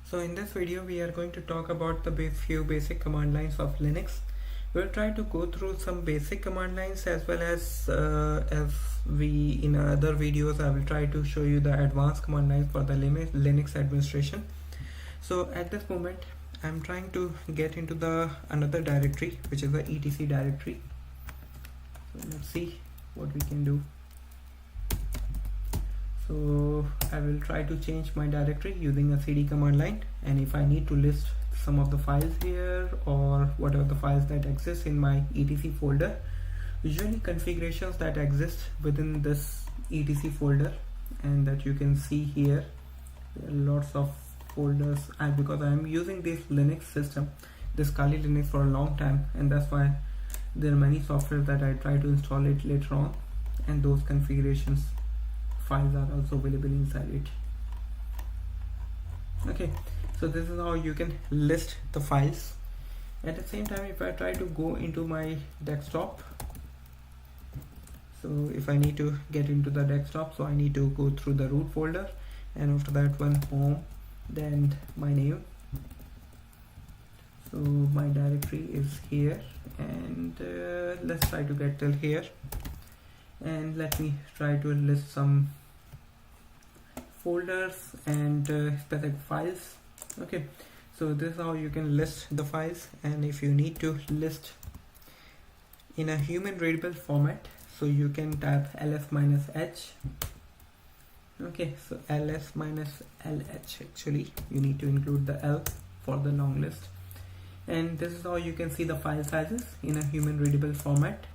So in this video we are going to talk about the few basic command lines of Linux. We'll try to go through some basic command lines as well as we in other videos I will try to show you the advanced command lines for the Linux administration. So at this moment I'm trying to get into the another directory, which is the etc directory. So let's see what we can do. So I will try to change my directory using a cd command line, and if I need to list some of the files here or whatever the files that exist in my etc folder, usually configurations that exist within this etc folder, and that you can see here there are lots of folders, and because I am using this Linux system, this Kali Linux, for a long time, and that's why there are many software that I try to install it later on, and those configurations files are also available inside it. Okay, so this is how you can list the files. At the same time, if I try to go into my desktop, so if I need to get into the desktop, so I need to go through the root folder, and after that one home, then my name. So my directory is here, and let's try to get till here, and let me try to list some folders and specific files. Okay, so this is how you can list the files, and if you need to list in a human readable format, so you can type ls-h. Okay, so ls-lh, actually you need to include the L for the long list, and this is how you can see the file sizes in a human readable format.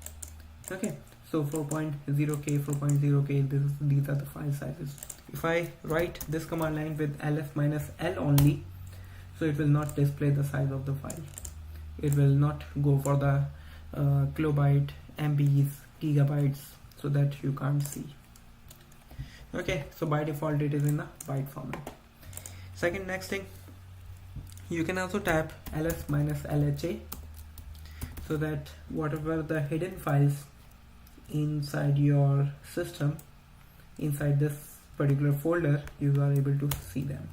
Okay, so 4.0k, 4.0k, these are the file sizes. If I write this command line with ls-l only, so it will not display the size of the file. It will not go for the kilobyte, MBs, gigabytes, so that you can't see. Okay, so by default it is in a byte format. Next thing, you can also type ls-lha, so that whatever the hidden files inside your system, inside this particular folder, you are able to see them.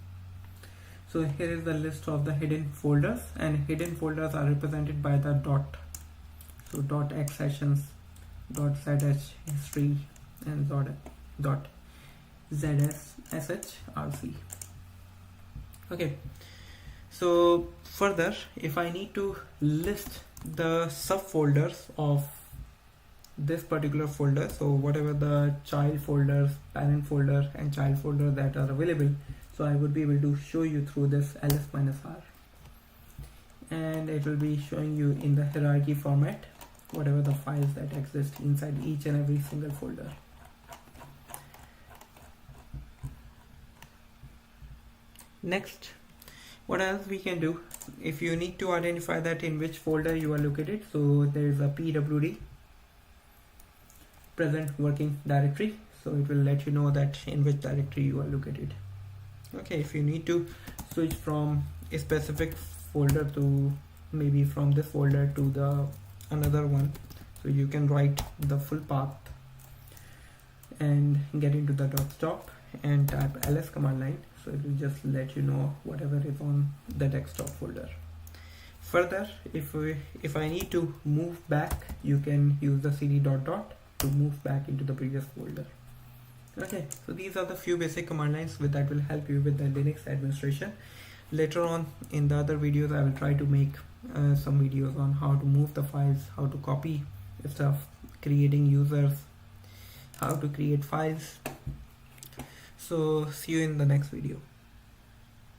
So here is the list of the hidden folders, and hidden folders are represented by the dot. So .x sessions, .zh history, and .zs-rc. Okay, so further, if I need to list the subfolders of this particular folder, so whatever the child folders, parent folder and child folder that are available, so I would be able to show you through this ls-r, and it will be showing you in the hierarchy format whatever the files that exist inside each and every single folder. Next, what else we can do, if you need to identify that in which folder you are located, so there is a pwd, present working directory, so it will let you know that in which directory you are located. Okay, if you need to switch from a specific folder to maybe from this folder to the another one, so you can write the full path and get into the desktop and type ls command line, so it will just let you know whatever is on the desktop folder. Further, if I need to move back, you can use the cd ... to move back into the previous folder. Okay, so these are the few basic command lines that will help you with the Linux administration. Later on in the other videos, I will try to make some videos on how to move the files, how to copy stuff, creating users, how to create files. So see you in the next video.